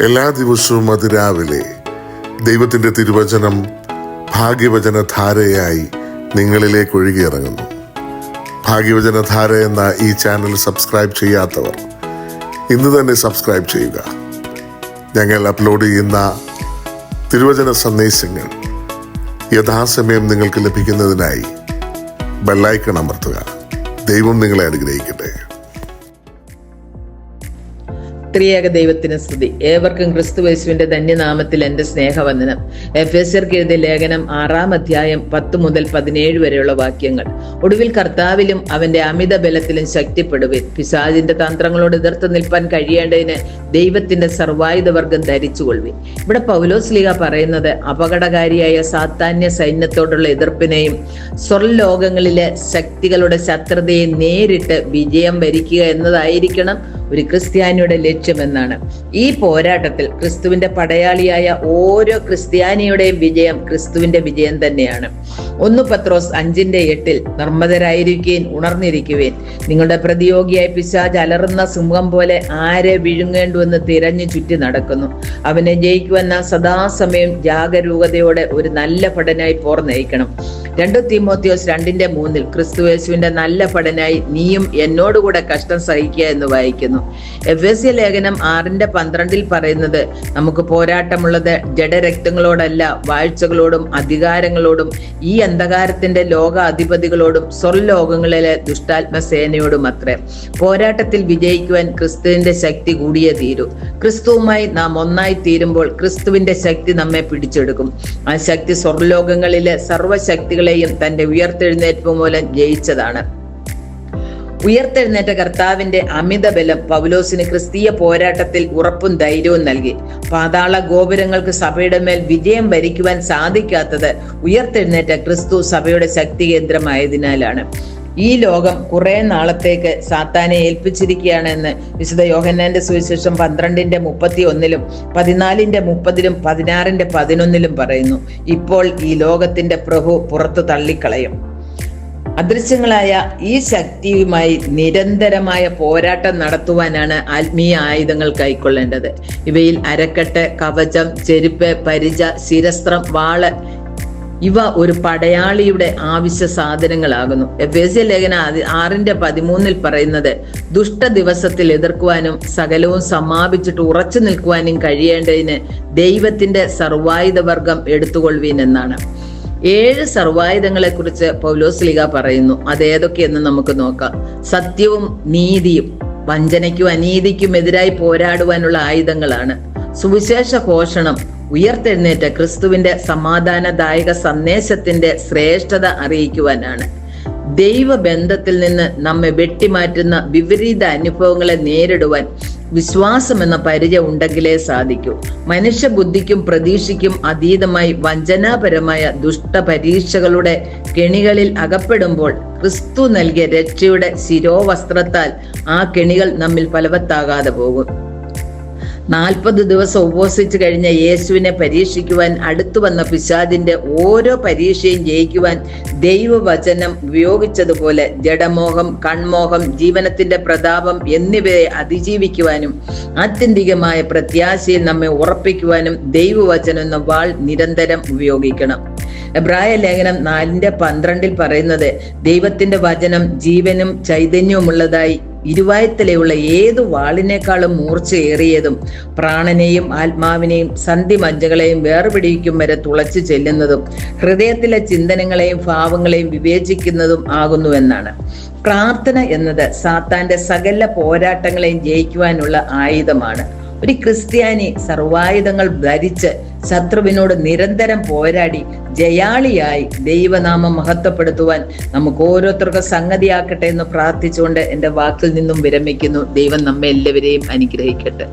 എല്ലാ ദിവസവും അതിരാവിലെ ദൈവത്തിൻ്റെ തിരുവചനം ഭാഗ്യവചനധാരയായി നിങ്ങളിലേക്ക് ഒഴുകിയിറങ്ങുന്നു. ഭാഗ്യവചനധാര എന്ന ഈ ചാനൽ സബ്സ്ക്രൈബ് ചെയ്യാത്തവർ ഇന്ന് തന്നെ സബ്സ്ക്രൈബ് ചെയ്യുക. ഞങ്ങൾ അപ്ലോഡ് ചെയ്യുന്ന തിരുവചന സന്ദേശങ്ങൾ യഥാസമയം നിങ്ങൾക്ക് ലഭിക്കുന്നതിനായി ബെല്ലൈക്കൺ അമർത്തുക. ദൈവം നിങ്ങളെ അനുഗ്രഹിക്കട്ടെ. ത്രിയേക ദൈവത്തിന് സ്തുതി. ഏവർക്കും ക്രിസ്തുയേശുവിന്റെ ധന്യനാമത്തിൽ എന്റെ സ്നേഹവന്ദനം. എഫേസ്യർക്ക് എഴുതിയ ലേഖനം 6-ാം അധ്യായം 10 മുതൽ 17 വരെയുള്ള വാക്യങ്ങൾ. ഒടുവിൽ കർത്താവിലും അവന്റെ അമിത ബലത്തിലും ശക്തിപ്പെടുവിൻ. പിശാചിന്റെ തന്ത്രങ്ങളോട് എതിർത്ത് നിൽപ്പാൻ കഴിയേണ്ടതിന് ദൈവത്തിന്റെ സർവായുധവർഗം ധരിച്ചുകൊള്ളുവിൻ. ഇവിടെ പൗലോസ്ലീഹ പറയുന്നത് അപകടകാരിയായ സാത്താന്യ സൈന്യത്തോടുള്ള എതിർപ്പിനെയും സ്വർലോകങ്ങളിലെ ശക്തികളുടെ ശത്രുതയെ നേരിട്ട് വിജയം വരിക്കുക എന്നതായിരിക്കണം ഒരു ക്രിസ്ത്യാനിയുടെ ലക്ഷ്യമെന്നാണ്. ഈ പോരാട്ടത്തിൽ ക്രിസ്തുവിന്റെ പടയാളിയായ ഓരോ ക്രിസ്ത്യാനിയുടെയും വിജയം ക്രിസ്തുവിന്റെ വിജയം തന്നെയാണ്. 1 പത്രോസ് 5:8 നിർമ്മതരായിരിക്കുകയും ഉണർന്നിരിക്കുവേൻ. നിങ്ങളുടെ പ്രതിയോഗിയായ പിശാച് അലറുന്ന സിംഹം പോലെ ആരെ വിഴുങ്ങേണ്ടുവെന്ന് തിരഞ്ഞു ചുറ്റി നടക്കുന്നു. അവനെ ജയിക്കുവാൻ നാം സദാസമയം ജാഗരൂകതയോടെ ഒരു നല്ല ഭടനായി പോർ നയിക്കണം. 2 തീമോത്തിയോസ് 2:3 ക്രിസ്തുയേശുവിന്റെ നല്ല ഭടനായി നീയും എന്നോടുകൂടെ കഷ്ടം സഹിക്കുക എന്ന് വായിക്കുന്നു. എഫേസ്യ ലേഖനം 6:12 പറയുന്നത് നമുക്ക് പോരാട്ടമുള്ളത് ജഡരക്തങ്ങളോടല്ല, വാഴ്ചകളോടും അധികാരങ്ങളോടും ഈ അന്ധകാരത്തിന്റെ ലോക അധിപതികളോടും സ്വർലോകങ്ങളിലെ ദുഷ്ടാത്മസേനയോടും അത്രേ. പോരാട്ടത്തിൽ വിജയിക്കുവാൻ ക്രിസ്തുവിന്റെ ശക്തി കൂടിയേ തീരൂ. ക്രിസ്തുവുമായി നാം ഒന്നായി തീരുമ്പോൾ ക്രിസ്തുവിന്റെ ശക്തി നമ്മെ പിടിച്ചെടുക്കും. ആ ശക്തി സ്വർലോകങ്ങളിലെ സർവ്വശക്തികളെയും തന്റെ ഉയർത്തെഴുന്നേൽപ്പ് മൂലം ജയിച്ചതാണ്. ഉയർത്തെഴുന്നേറ്റ കർത്താവിന്റെ അമിത ബലം പൗലോസിന് ക്രിസ്തീയ പോരാട്ടത്തിൽ ഉറപ്പും ധൈര്യവും നൽകി. പാതാള ഗോപുരങ്ങൾക്ക് സഭയുടെ മേൽ വിജയം വരിക്കുവാൻ സാധിക്കാത്തത് ഉയർത്തെഴുന്നേറ്റ ക്രിസ്തു സഭയുടെ ശക്തി കേന്ദ്രമായതിനാലാണ്. ഈ ലോകം കുറെ നാളത്തേക്ക് സാത്താനെ ഏൽപ്പിച്ചിരിക്കുകയാണെന്ന് വിശുദ്ധ യോഹന്നാന്റെ സുവിശേഷം 12:31, 14:30, 16:11 പറയുന്നു. ഇപ്പോൾ ഈ ലോകത്തിന്റെ പ്രഭു പുറത്തു തള്ളിക്കളയും. അദൃശ്യങ്ങളായ ഈ ശക്തിയുമായി നിരന്തരമായ പോരാട്ടം നടത്തുവാനാണ് ആത്മീയ ആയുധങ്ങൾ കൈക്കൊള്ളേണ്ടത്. ഇവയിൽ അരക്കെട്ട്, കവചം, ചെരുപ്പ്, പരിച, ശിരസ്ത്രം, വാള് ഇവ ഒരു പടയാളിയുടെ ആവശ്യ സാധനങ്ങളാകുന്നു. എഫേസ്യ ലേഖനം 6:13 പറയുന്നത് ദുഷ്ട ദിവസത്തിൽ എതിർക്കുവാനും സകലവും സമാപിച്ചിട്ട് ഉറച്ചു നിൽക്കുവാനും കഴിയേണ്ടതിന് ദൈവത്തിന്റെ സർവായുധവർഗം എടുത്തുകൊള്ളുവീൻ എന്നാണ്. 7 സർവായുധങ്ങളെ കുറിച്ച് പൗലോസ്ലീഹ പറയുന്നു. അതേതൊക്കെയെന്ന് നമുക്ക് നോക്കാം. സത്യവും നീതിയും വഞ്ചനയ്ക്കും അനീതിക്കും എതിരായി പോരാടുവാനുള്ള ആയുധങ്ങളാണ്. സുവിശേഷ ഘോഷണം ഉയർത്തെഴുന്നേറ്റ ക്രിസ്തുവിന്റെ സമാധാനദായക സന്ദേശത്തിന്റെ ശ്രേഷ്ഠത അറിയിക്കുവാനാണ്. ദൈവബന്ധത്തിൽ നിന്ന് നമ്മെ വെട്ടിമാറ്റുന്ന വിപരീത അനുഭവങ്ങളെ നേരിടുവാൻ വിശ്വാസം എന്ന പരിചയം ഉണ്ടെങ്കിലേ സാധിക്കൂ. മനുഷ്യബുദ്ധിക്കും പ്രതീക്ഷയ്ക്കും അതീതമായി വഞ്ചനാപരമായ ദുഷ്ടപരീക്ഷകളുടെ കെണികളിൽ അകപ്പെടുമ്പോൾ ക്രിസ്തു നൽകിയ രക്ഷയുടെ ശിരോവസ്ത്രത്താൽ ആ കെണികൾ നമ്മിൽ ഫലവത്താകാതെ പോകും. 40 ദിവസം ഉപവസിച്ചു കഴിഞ്ഞ യേശുവിനെ പരീക്ഷിക്കുവാൻ അടുത്തു വന്ന പിശാചിന്റെ ഓരോ പരീക്ഷയും ജയിക്കുവാൻ ദൈവവചനം ഉപയോഗിച്ചതുപോലെ ജഡമോഹം, കൺമോഹം, ജീവനത്തിന്റെ പ്രതാപം എന്നിവയെ അതിജീവിക്കുവാനും ആത്യന്തികമായ പ്രത്യാശയിൽ നമ്മെ ഉറപ്പിക്കുവാനും ദൈവവചനം എന്ന വാൾ നിരന്തരം ഉപയോഗിക്കണം. എബ്രായ ലേഖനം 4:12 പറയുന്നത് ദൈവത്തിന്റെ വചനം ജീവനും ചൈതന്യവുമുള്ളതായി ഇരുവായത്തിലെയുള്ള ഏതു വാളിനേക്കാളും മൂർച്ചയേറിയതും പ്രാണനെയും ആത്മാവിനെയും സന്ധിമജ്ജകളെയും വേർപിടിക്കും വരെ തുളച്ചു ചെല്ലുന്നതും ഹൃദയത്തിലെ ചിന്തനങ്ങളെയും ഭാവങ്ങളെയും വിവേചിക്കുന്നതും ആകുന്നുവെന്നാണ്. പ്രാർത്ഥന എന്നത് സാത്താന്റെ സകല പോരാട്ടങ്ങളെയും ജയിക്കുവാനുള്ള ആയുധമാണ്. ഒരു ക്രിസ്ത്യാനി സർവായുധങ്ങൾ ധരിച്ച് ശത്രുവിനോട് നിരന്തരം പോരാടി ജയാളിയായി ദൈവനാമം മഹത്വപ്പെടുത്തുവാൻ നമുക്ക് ഓരോരുത്തർക്കും സംഗതിയാക്കട്ടെ എന്ന് പ്രാർത്ഥിച്ചുകൊണ്ട് എൻ്റെ വാക്കിൽ നിന്നും വിരമിക്കുന്നു. ദൈവം നമ്മെ എല്ലാവരെയും അനുഗ്രഹിക്കട്ടെ.